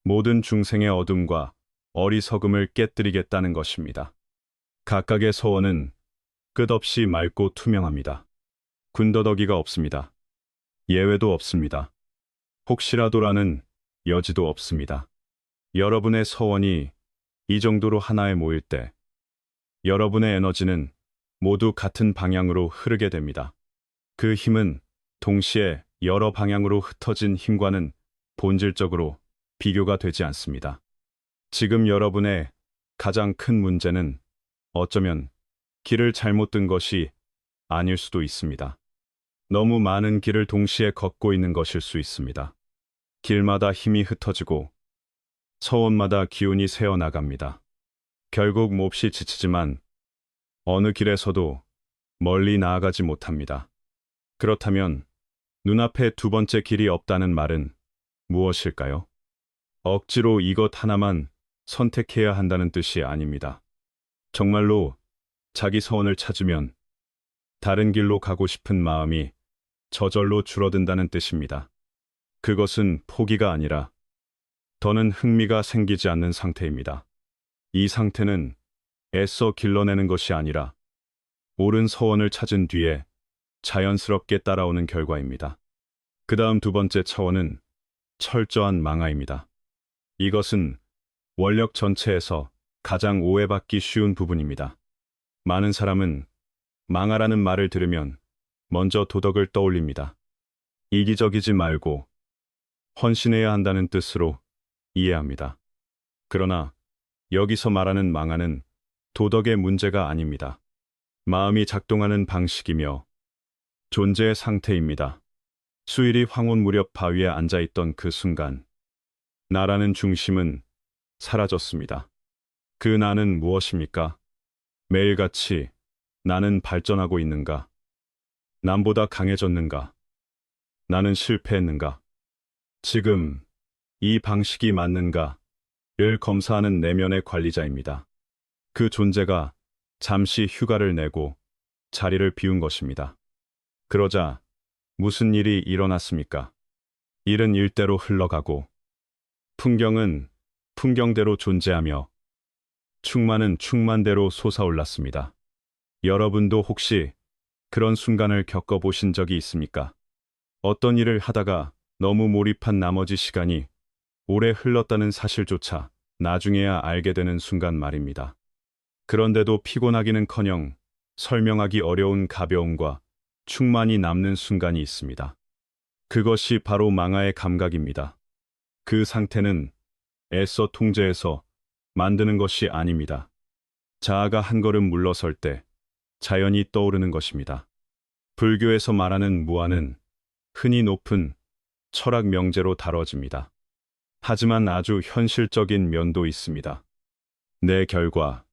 모든 중생의 어둠과 어리석음을 깨뜨리겠다는 것입니다. 각각의 서원은 끝없이 맑고 투명합니다. 군더더기가 없습니다. 예외도 없습니다. 혹시라도라는 여지도 없습니다. 여러분의 서원이 이 정도로 하나에 모일 때 여러분의 에너지는 모두 같은 방향으로 흐르게 됩니다. 그 힘은 동시에 여러 방향으로 흩어진 힘과는 본질적으로 비교가 되지 않습니다. 지금 여러분의 가장 큰 문제는 어쩌면 길을 잘못 든 것이 아닐 수도 있습니다. 너무 많은 길을 동시에 걷고 있는 것일 수 있습니다. 길마다 힘이 흩어지고 서원마다 기운이 새어나갑니다. 결국 몹시 지치지만 어느 길에서도 멀리 나아가지 못합니다. 그렇다면 눈앞에 두 번째 길이 없다는 말은 무엇일까요? 억지로 이것 하나만 선택해야 한다는 뜻이 아닙니다. 정말로 자기 서원을 찾으면 다른 길로 가고 싶은 마음이 저절로 줄어든다는 뜻입니다. 그것은 포기가 아니라 더는 흥미가 생기지 않는 상태입니다. 이 상태는 애써 길러내는 것이 아니라 옳은 서원을 찾은 뒤에 자연스럽게 따라오는 결과입니다. 그 다음 두 번째 차원은 철저한 망아입니다. 이것은 원력 전체에서 가장 오해받기 쉬운 부분입니다. 많은 사람은 망하라는 말을 들으면 먼저 도덕을 떠올립니다. 이기적이지 말고 헌신해야 한다는 뜻으로 이해합니다. 그러나 여기서 말하는 망하는 도덕의 문제가 아닙니다. 마음이 작동하는 방식이며 존재의 상태입니다. 수일이 황혼 무렵 바위에 앉아있던 그 순간, 나라는 중심은 사라졌습니다. 그 나는 무엇입니까? 매일같이 나는 발전하고 있는가? 남보다 강해졌는가? 나는 실패했는가? 지금 이 방식이 맞는가를 검사하는 내면의 관리자입니다. 그 존재가 잠시 휴가를 내고 자리를 비운 것입니다. 그러자 무슨 일이 일어났습니까? 일은 일대로 흘러가고 풍경은 풍경대로 존재하며 충만은 충만대로 솟아올랐습니다. 여러분도 혹시 그런 순간을 겪어보신 적이 있습니까? 어떤 일을 하다가 너무 몰입한 나머지 시간이 오래 흘렀다는 사실조차 나중에야 알게 되는 순간 말입니다. 그런데도 피곤하기는커녕 설명하기 어려운 가벼움과 충만이 남는 순간이 있습니다. 그것이 바로 망아의 감각입니다. 그 상태는 애써 통제해서 만드는 것이 아닙니다. 자아가 한 걸음 물러설 때 자연히 떠오르는 것입니다. 불교에서 말하는 무아는 흔히 높은 철학 명제로 다뤄집니다. 하지만 아주 현실적인 면도 있습니다. 내 결과,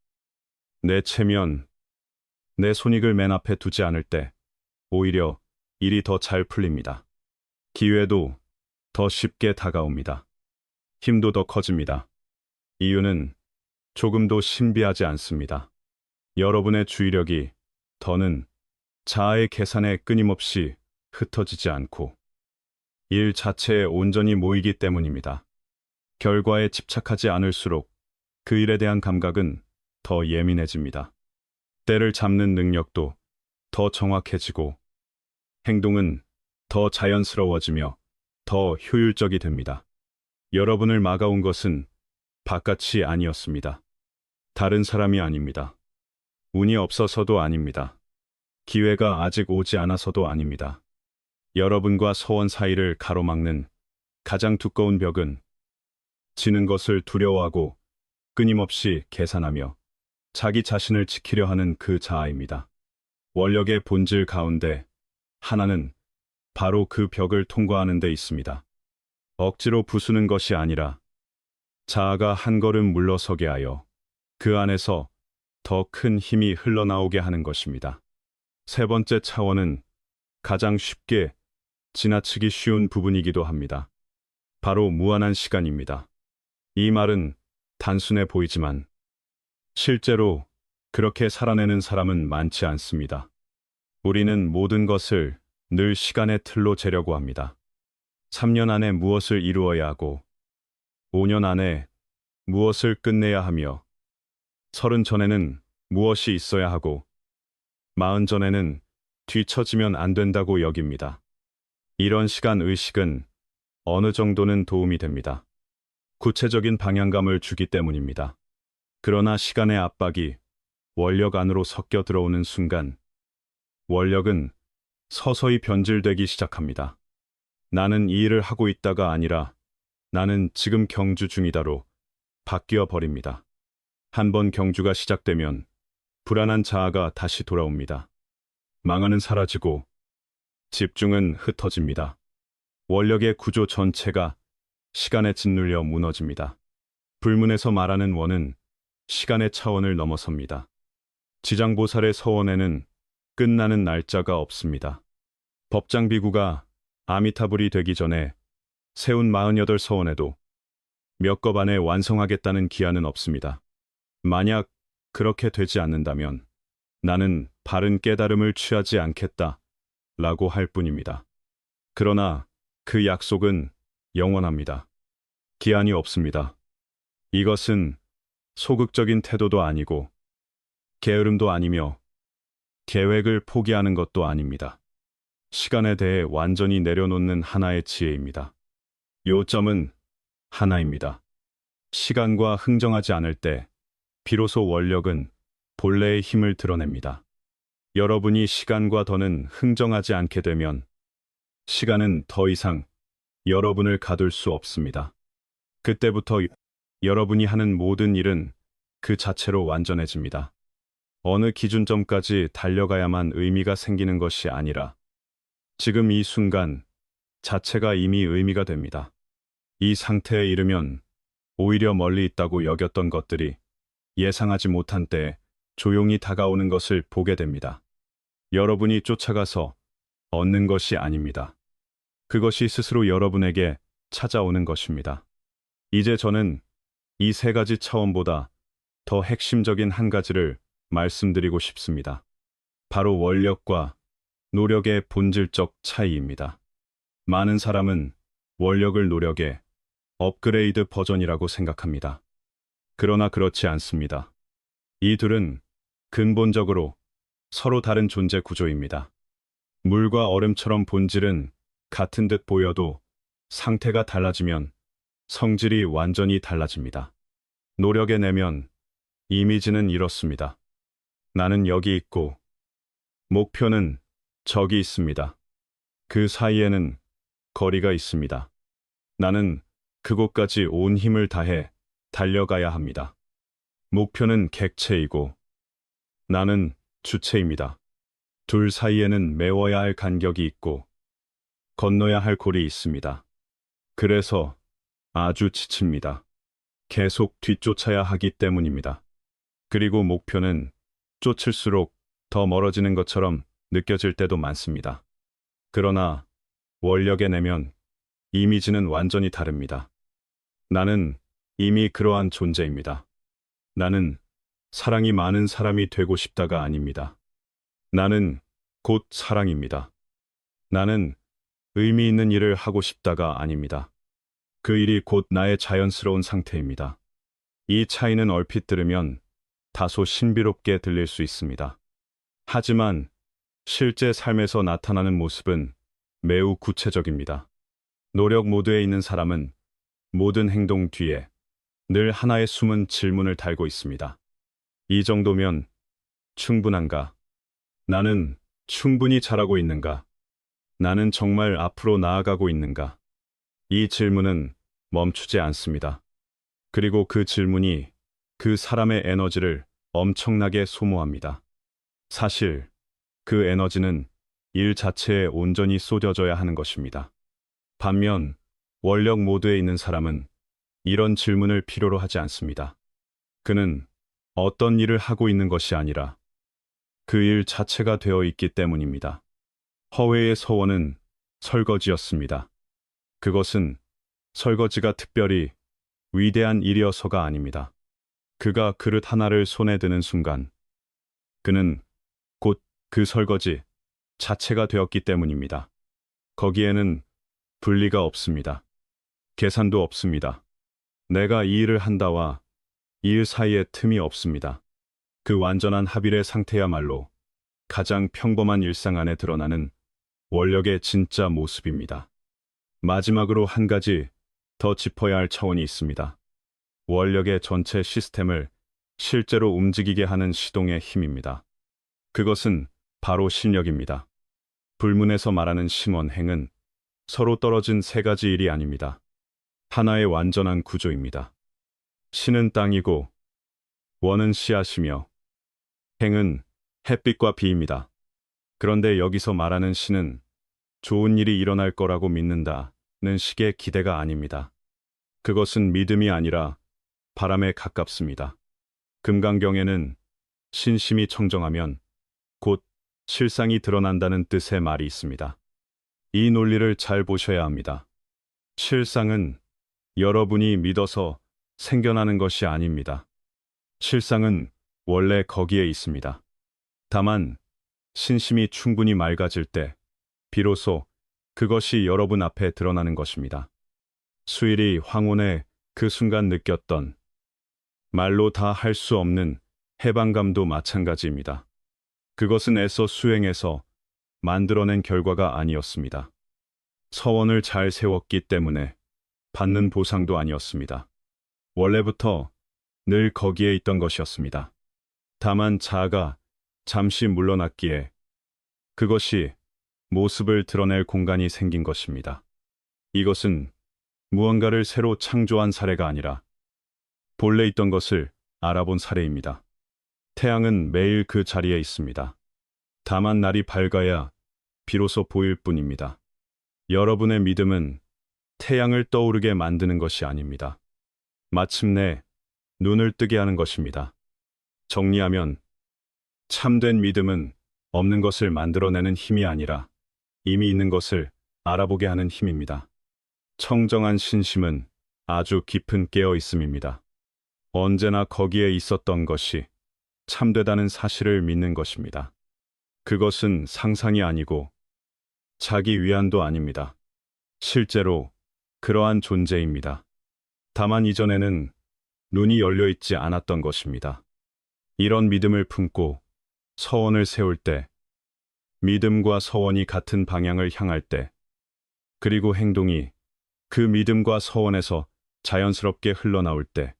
내 체면, 내 손익을 맨 앞에 두지 않을 때 오히려 일이 더 잘 풀립니다. 기회도 더 쉽게 다가옵니다. 힘도 더 커집니다. 이유는 조금도 신비하지 않습니다. 여러분의 주의력이 더는 자아의 계산에 끊임없이 흩어지지 않고 일 자체에 온전히 모이기 때문입니다. 결과에 집착하지 않을수록 그 일에 대한 감각은 더 예민해집니다. 때를 잡는 능력도 더 정확해지고 행동은 더 자연스러워지며 더 효율적이 됩니다. 여러분을 막아온 것은 바깥이 아니었습니다. 다른 사람이 아닙니다. 운이 없어서도 아닙니다. 기회가 아직 오지 않아서도 아닙니다. 여러분과 서원 사이를 가로막는 가장 두꺼운 벽은 지는 것을 두려워하고 끊임없이 계산하며 자기 자신을 지키려 하는 그 자아입니다. 원력의 본질 가운데 하나는 바로 그 벽을 통과하는 데 있습니다. 억지로 부수는 것이 아니라 자아가 한 걸음 물러서게 하여 그 안에서 더 큰 힘이 흘러나오게 하는 것입니다. 세 번째 차원은 가장 쉽게 지나치기 쉬운 부분이기도 합니다. 바로 무한한 시간입니다. 이 말은 단순해 보이지만 실제로 그렇게 살아내는 사람은 많지 않습니다. 우리는 모든 것을 늘 시간의 틀로 재려고 합니다. 3년 안에 무엇을 이루어야 하고 5년 안에 무엇을 끝내야 하며 30 전에는 무엇이 있어야 하고 40 전에는 뒤처지면 안 된다고 여깁니다. 이런 시간 의식은 어느 정도는 도움이 됩니다. 구체적인 방향감을 주기 때문입니다. 그러나 시간의 압박이 원력 안으로 섞여 들어오는 순간 원력은 서서히 변질되기 시작합니다. 나는 이 일을 하고 있다가 아니라 나는 지금 경주 중이다로 바뀌어 버립니다. 한번 경주가 시작되면 불안한 자아가 다시 돌아옵니다. 망언은 사라지고 집중은 흩어집니다. 원력의 구조 전체가 시간에 짓눌려 무너집니다. 불문에서 말하는 원은 시간의 차원을 넘어섭니다. 지장보살의 서원에는 끝나는 날짜가 없습니다. 법장비구가 아미타불이 되기 전에 세운 48 서원에도 몇 것 안에 완성하겠다는 기한은 없습니다. 만약 그렇게 되지 않는다면 나는 바른 깨달음을 취하지 않겠다 라고 할 뿐입니다. 그러나 그 약속은 영원합니다. 기한이 없습니다. 이것은 소극적인 태도도 아니고 게으름도 아니며 계획을 포기하는 것도 아닙니다. 시간에 대해 완전히 내려놓는 하나의 지혜입니다. 요점은 하나입니다. 시간과 흥정하지 않을 때 비로소 원력은 본래의 힘을 드러냅니다. 여러분이 시간과 더는 흥정하지 않게 되면 시간은 더 이상 여러분을 가둘 수 없습니다. 그때부터 여러분이 하는 모든 일은 그 자체로 완전해집니다. 어느 기준점까지 달려가야만 의미가 생기는 것이 아니라 지금 이 순간 자체가 이미 의미가 됩니다. 이 상태에 이르면 오히려 멀리 있다고 여겼던 것들이 예상하지 못한 때에 조용히 다가오는 것을 보게 됩니다. 여러분이 쫓아가서 얻는 것이 아닙니다. 그것이 스스로 여러분에게 찾아오는 것입니다. 이제 저는 이 세 가지 차원보다 더 핵심적인 한 가지를 말씀드리고 싶습니다. 바로 원력과 노력의 본질적 차이입니다. 많은 사람은 원력을 노력의 업그레이드 버전이라고 생각합니다. 그러나 그렇지 않습니다. 이 둘은 근본적으로 서로 다른 존재 구조입니다. 물과 얼음처럼 본질은 같은 듯 보여도 상태가 달라지면 성질이 완전히 달라집니다. 노력의 내면, 이미지는 이렇습니다. 나는 여기 있고, 목표는 저기 있습니다. 그 사이에는 거리가 있습니다. 나는 그곳까지 온 힘을 다해 달려가야 합니다. 목표는 객체이고, 나는 주체입니다. 둘 사이에는 메워야 할 간격이 있고, 건너야 할 골이 있습니다. 그래서 아주 지칩니다. 계속 뒤쫓아야 하기 때문입니다. 그리고 목표는 쫓을수록 더 멀어지는 것처럼 느껴질 때도 많습니다. 그러나 원력의 내면, 이미지는 완전히 다릅니다. 나는 이미 그러한 존재입니다. 나는 사랑이 많은 사람이 되고 싶다가 아닙니다. 나는 곧 사랑입니다. 나는 의미 있는 일을 하고 싶다가 아닙니다. 그 일이 곧 나의 자연스러운 상태입니다. 이 차이는 얼핏 들으면 다소 신비롭게 들릴 수 있습니다. 하지만 실제 삶에서 나타나는 모습은 매우 구체적입니다. 노력 모드에 있는 사람은 모든 행동 뒤에 늘 하나의 숨은 질문을 달고 있습니다. 이 정도면 충분한가? 나는 충분히 잘하고 있는가? 나는 정말 앞으로 나아가고 있는가? 이 질문은 멈추지 않습니다. 그리고 그 질문이 그 사람의 에너지를 엄청나게 소모합니다. 사실 그 에너지는 일 자체에 온전히 쏟아져야 하는 것입니다. 반면 원력 모드에 있는 사람은 이런 질문을 필요로 하지 않습니다. 그는 어떤 일을 하고 있는 것이 아니라 그 일 자체가 되어 있기 때문입니다. 허웨의 서원은 설거지였습니다. 그것은 설거지가 특별히 위대한 일이어서가 아닙니다. 그가 그릇 하나를 손에 드는 순간 그는 곧 그 설거지 자체가 되었기 때문입니다. 거기에는 분리가 없습니다. 계산도 없습니다. 내가 이 일을 한다와 이 일 사이에 틈이 없습니다. 그 완전한 합일의 상태야말로 가장 평범한 일상 안에 드러나는 원력의 진짜 모습입니다. 마지막으로 한 가지 더 짚어야 할 차원이 있습니다. 원력의 전체 시스템을 실제로 움직이게 하는 시동의 힘입니다. 그것은 바로 신력입니다. 불문에서 말하는 신원행은 서로 떨어진 세 가지 일이 아닙니다. 하나의 완전한 구조입니다. 신은 땅이고, 원은 씨앗이며, 행은 햇빛과 비입니다. 그런데 여기서 말하는 신은 좋은 일이 일어날 거라고 믿는다는 식의 기대가 아닙니다. 그것은 믿음이 아니라 바람에 가깝습니다. 금강경에는 신심이 청정하면 곧 실상이 드러난다는 뜻의 말이 있습니다. 이 논리를 잘 보셔야 합니다. 실상은 여러분이 믿어서 생겨나는 것이 아닙니다. 실상은 원래 거기에 있습니다. 다만 신심이 충분히 맑아질 때 비로소 그것이 여러분 앞에 드러나는 것입니다. 수일이 황혼에 그 순간 느꼈던 말로 다 할 수 없는 해방감도 마찬가지입니다. 그것은 애써 수행해서 만들어낸 결과가 아니었습니다. 서원을 잘 세웠기 때문에 받는 보상도 아니었습니다. 원래부터 늘 거기에 있던 것이었습니다. 다만 자아가 잠시 물러났기에 그것이 모습을 드러낼 공간이 생긴 것입니다. 이것은 무언가를 새로 창조한 사례가 아니라 본래 있던 것을 알아본 사례입니다. 태양은 매일 그 자리에 있습니다. 다만 날이 밝아야 비로소 보일 뿐입니다. 여러분의 믿음은 태양을 떠오르게 만드는 것이 아닙니다. 마침내 눈을 뜨게 하는 것입니다. 정리하면 참된 믿음은 없는 것을 만들어내는 힘이 아니라 이미 있는 것을 알아보게 하는 힘입니다. 청정한 신심은 아주 깊은 깨어 있음입니다. 언제나 거기에 있었던 것이 참되다는 사실을 믿는 것입니다. 그것은 상상이 아니고 자기 위안도 아닙니다. 실제로 그러한 존재입니다. 다만 이전에는 눈이 열려 있지 않았던 것입니다. 이런 믿음을 품고 서원을 세울 때, 믿음과 서원이 같은 방향을 향할 때, 그리고 행동이 그 믿음과 서원에서 자연스럽게 흘러나올 때,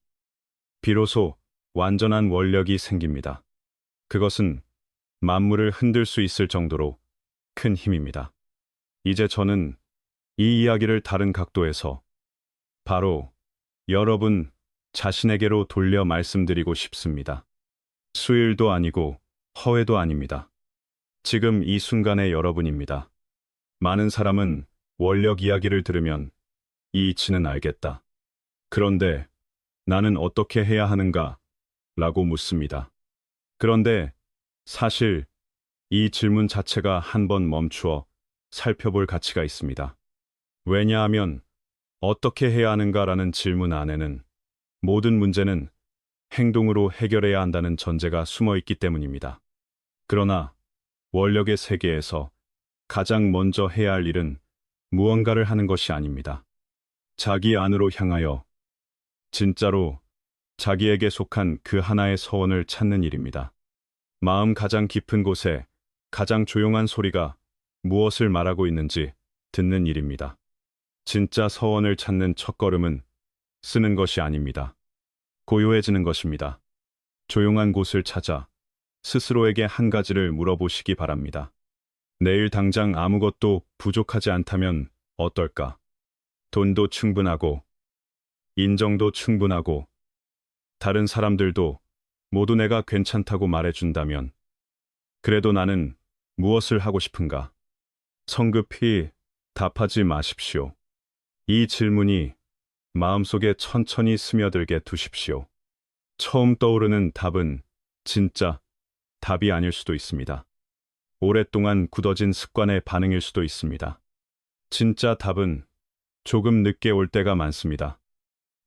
비로소 완전한 원력이 생깁니다. 그것은 만물을 흔들 수 있을 정도로 큰 힘입니다. 이제 저는 이 이야기를 다른 각도에서 바로 여러분 자신에게로 돌려 말씀드리고 싶습니다. 수일도 아니고 허회도 아닙니다. 지금 이 순간의 여러분입니다. 많은 사람은 원력 이야기를 들으면 이 이치는 알겠다. 그런데 나는 어떻게 해야 하는가? 라고 묻습니다. 그런데 사실 이 질문 자체가 한번 멈추어 살펴볼 가치가 있습니다. 왜냐하면 어떻게 해야 하는가라는 질문 안에는 모든 문제는 행동으로 해결해야 한다는 전제가 숨어 있기 때문입니다. 그러나 원력의 세계에서 가장 먼저 해야 할 일은 무언가를 하는 것이 아닙니다. 자기 안으로 향하여 진짜로 자기에게 속한 그 하나의 서원을 찾는 일입니다. 마음 가장 깊은 곳에 가장 조용한 소리가 무엇을 말하고 있는지 듣는 일입니다. 진짜 서원을 찾는 첫걸음은 쓰는 것이 아닙니다. 고요해지는 것입니다. 조용한 곳을 찾아 스스로에게 한 가지를 물어보시기 바랍니다. 내일 당장 아무것도 부족하지 않다면 어떨까? 돈도 충분하고, 인정도 충분하고, 다른 사람들도 모두 내가 괜찮다고 말해준다면, 그래도 나는 무엇을 하고 싶은가? 성급히 답하지 마십시오. 이 질문이 마음속에 천천히 스며들게 두십시오. 처음 떠오르는 답은 진짜 답이 아닐 수도 있습니다. 오랫동안 굳어진 습관의 반응일 수도 있습니다. 진짜 답은 조금 늦게 올 때가 많습니다.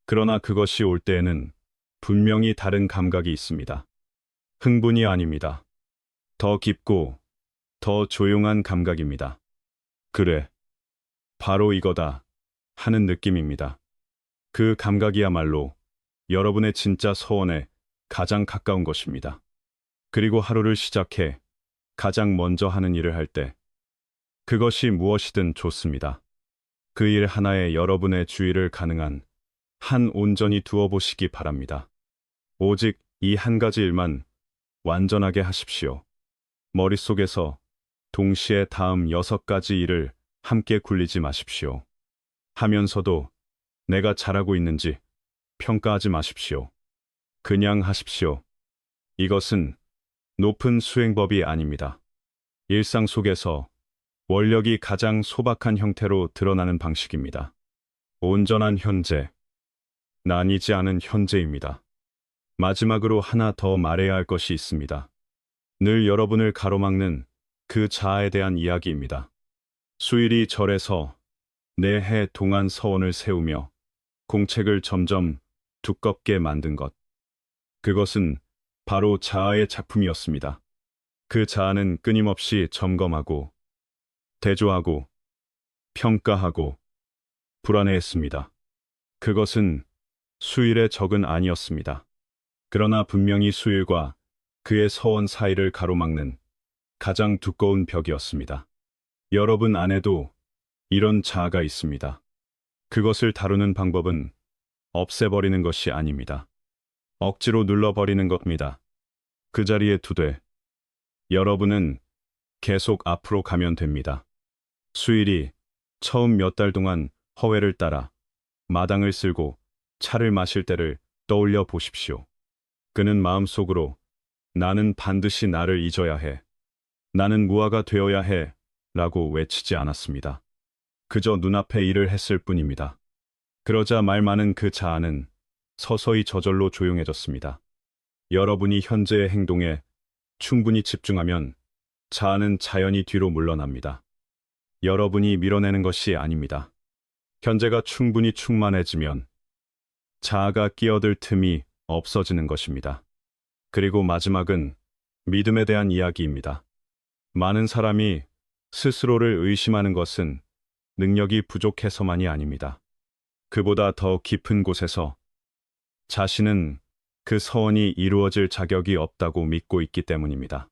그러나 그것이 올 때에는 분명히 다른 감각이 있습니다. 흥분이 아닙니다. 더 깊고 더 조용한 감각입니다. 그래, 바로 이거다 하는 느낌입니다. 그 감각이야말로 여러분의 진짜 서원에 가장 가까운 것입니다. 그리고 하루를 시작해 가장 먼저 하는 일을 할 때, 그것이 무엇이든 좋습니다. 그 일 하나에 여러분의 주의를 가능한 한 온전히 두어 보시기 바랍니다. 오직 이 한 가지 일만 완전하게 하십시오. 머릿속에서 동시에 다음 6가지 일을 함께 굴리지 마십시오. 하면서도 내가 잘하고 있는지 평가하지 마십시오. 그냥 하십시오. 이것은 높은 수행법이 아닙니다. 일상 속에서 원력이 가장 소박한 형태로 드러나는 방식입니다. 온전한 현재, 나뉘지 않은 현재입니다. 마지막으로 하나 더 말해야 할 것이 있습니다. 늘 여러분을 가로막는 그 자아에 대한 이야기입니다. 수일이 절에서 내 동안 서원을 세우며 공책을 점점 두껍게 만든 것. 그것은 바로 자아의 작품이었습니다. 그 자아는 끊임없이 점검하고, 대조하고, 평가하고, 불안해했습니다. 그것은 수일의 적은 아니었습니다. 그러나 분명히 수일과 그의 서원 사이를 가로막는 가장 두꺼운 벽이었습니다. 여러분 안에도 이런 자아가 있습니다. 그것을 다루는 방법은 없애버리는 것이 아닙니다. 억지로 눌러버리는 겁니다. 그 자리에 두되 여러분은 계속 앞으로 가면 됩니다. 수일이 처음 몇 달 동안 허회를 따라 마당을 쓸고 차를 마실 때를 떠올려 보십시오. 그는 마음속으로 나는 반드시 나를 잊어야 해. 나는 무아가 되어야 해. 라고 외치지 않았습니다. 그저 눈앞의 일을 했을 뿐입니다. 그러자 말 많은 그 자아는 서서히 저절로 조용해졌습니다. 여러분이 현재의 행동에 충분히 집중하면 자아는 자연히 뒤로 물러납니다. 여러분이 밀어내는 것이 아닙니다. 현재가 충분히 충만해지면 자아가 끼어들 틈이 없어지는 것입니다. 그리고 마지막은 믿음에 대한 이야기입니다. 많은 사람이 스스로를 의심하는 것은 능력이 부족해서만이 아닙니다. 그보다 더 깊은 곳에서 자신은 그 서원이 이루어질 자격이 없다고 믿고 있기 때문입니다.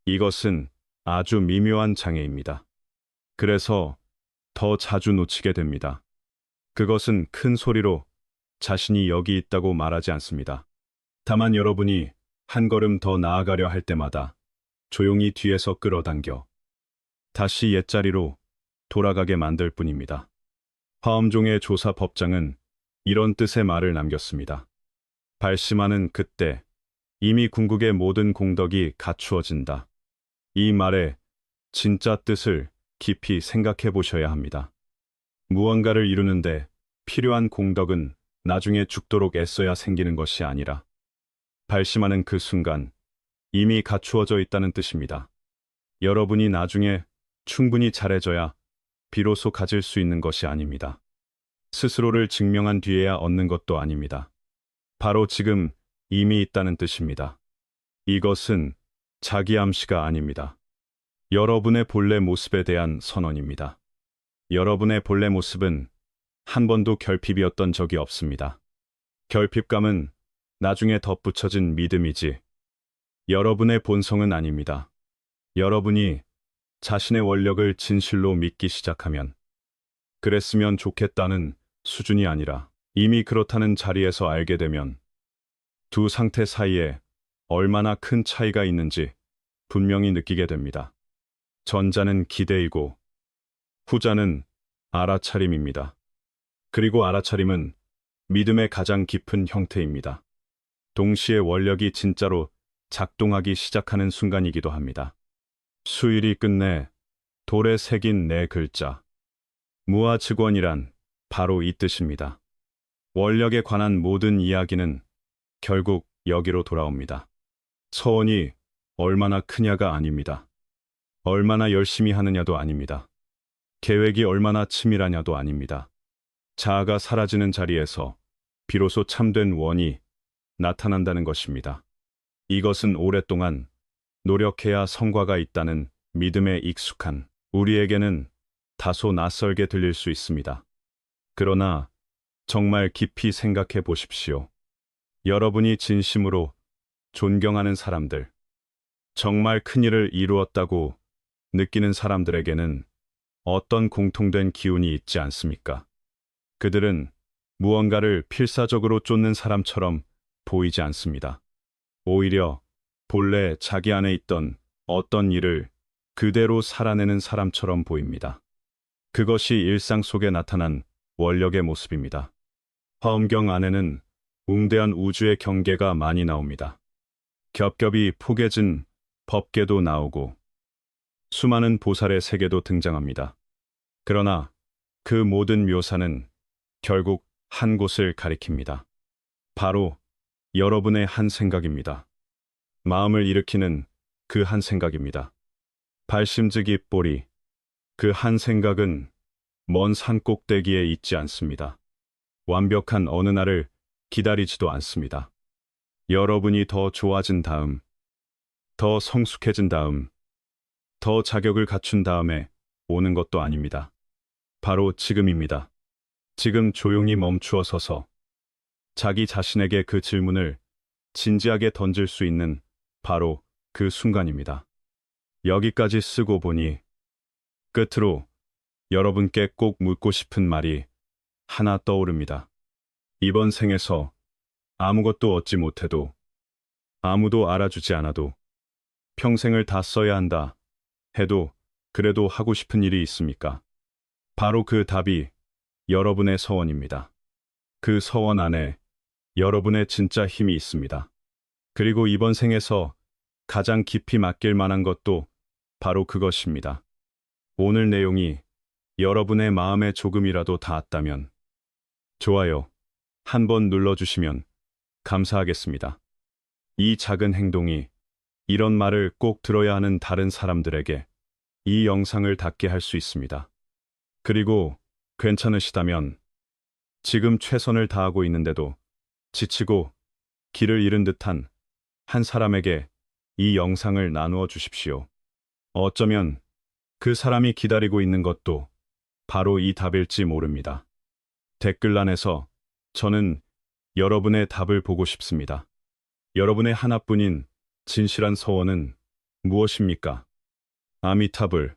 이것은 아주 미묘한 장애입니다. 그래서 더 자주 놓치게 됩니다. 그것은 큰 소리로 자신이 여기 있다고 말하지 않습니다. 다만 여러분이 한 걸음 더 나아가려 할 때마다 조용히 뒤에서 끌어당겨 다시 옛자리로 돌아가게 만들 뿐입니다. 화엄종의 조사 법장은 이런 뜻의 말을 남겼습니다. 발심하는 그때 이미 궁극의 모든 공덕이 갖추어진다. 이 말의 진짜 뜻을 깊이 생각해 보셔야 합니다. 무언가를 이루는데 필요한 공덕은 나중에 죽도록 애써야 생기는 것이 아니라 발심하는 그 순간 이미 갖추어져 있다는 뜻입니다. 여러분이 나중에 충분히 잘해져야 비로소 가질 수 있는 것이 아닙니다. 스스로를 증명한 뒤에야 얻는 것도 아닙니다. 바로 지금 이미 있다는 뜻입니다. 이것은 자기 암시가 아닙니다. 여러분의 본래 모습에 대한 선언입니다. 여러분의 본래 모습은 한 번도 결핍이었던 적이 없습니다. 결핍감은 나중에 덧붙여진 믿음이지 여러분의 본성은 아닙니다. 여러분이 자신의 원력을 진실로 믿기 시작하면 그랬으면 좋겠다는 수준이 아니라 이미 그렇다는 자리에서 알게 되면 두 상태 사이에 얼마나 큰 차이가 있는지 분명히 느끼게 됩니다. 전자는 기대이고 후자는 알아차림입니다. 그리고 알아차림은 믿음의 가장 깊은 형태입니다. 동시에 원력이 진짜로 작동하기 시작하는 순간이기도 합니다. 수일이 끝내 돌에 새긴 네 글자. 무아측원이란 바로 이 뜻입니다. 원력에 관한 모든 이야기는 결국 여기로 돌아옵니다. 서원이 얼마나 크냐가 아닙니다. 얼마나 열심히 하느냐도 아닙니다. 계획이 얼마나 치밀하냐도 아닙니다. 자아가 사라지는 자리에서 비로소 참된 원이 나타난다는 것입니다. 이것은 오랫동안 노력해야 성과가 있다는 믿음에 익숙한 우리에게는 다소 낯설게 들릴 수 있습니다. 그러나 정말 깊이 생각해 보십시오. 여러분이 진심으로 존경하는 사람들, 정말 큰일을 이루었다고 느끼는 사람들에게는 어떤 공통된 기운이 있지 않습니까? 그들은 무언가를 필사적으로 쫓는 사람처럼 보이지 않습니다. 오히려 본래 자기 안에 있던 어떤 일을 그대로 살아내는 사람처럼 보입니다. 그것이 일상 속에 나타난 원력의 모습입니다. 화엄경 안에는 웅대한 우주의 경계가 많이 나옵니다. 겹겹이 포개진 법계도 나오고 수많은 보살의 세계도 등장합니다. 그러나 그 모든 묘사는 결국 한 곳을 가리킵니다. 바로 여러분의 한 생각입니다. 마음을 일으키는 그 한 생각입니다. 발심즉이 뽀리, 그 한 생각은 먼 산 꼭대기에 있지 않습니다. 완벽한 어느 날을 기다리지도 않습니다. 여러분이 더 좋아진 다음, 더 성숙해진 다음, 더 자격을 갖춘 다음에 오는 것도 아닙니다. 바로 지금입니다. 지금 조용히 멈추어 서서 자기 자신에게 그 질문을 진지하게 던질 수 있는 바로 그 순간입니다. 여기까지 쓰고 보니 끝으로 여러분께 꼭 묻고 싶은 말이 하나 떠오릅니다. 이번 생에서 아무것도 얻지 못해도, 아무도 알아주지 않아도, 평생을 다 써야 한다 해도 그래도 하고 싶은 일이 있습니까? 바로 그 답이 여러분의 서원입니다. 그 서원 안에 여러분의 진짜 힘이 있습니다. 그리고 이번 생에서 가장 깊이 맡길 만한 것도 바로 그것입니다. 오늘 내용이 여러분의 마음에 조금이라도 닿았다면 좋아요 한번 눌러주시면 감사하겠습니다. 이 작은 행동이 이런 말을 꼭 들어야 하는 다른 사람들에게 이 영상을 닿게 할 수 있습니다. 그리고 괜찮으시다면 지금 최선을 다하고 있는데도 지치고 길을 잃은 듯한 한 사람에게 이 영상을 나누어 주십시오. 어쩌면 그 사람이 기다리고 있는 것도 바로 이 답일지 모릅니다. 댓글란에서 저는 여러분의 답을 보고 싶습니다. 여러분의 하나뿐인 진실한 서원은 무엇입니까? 아미타불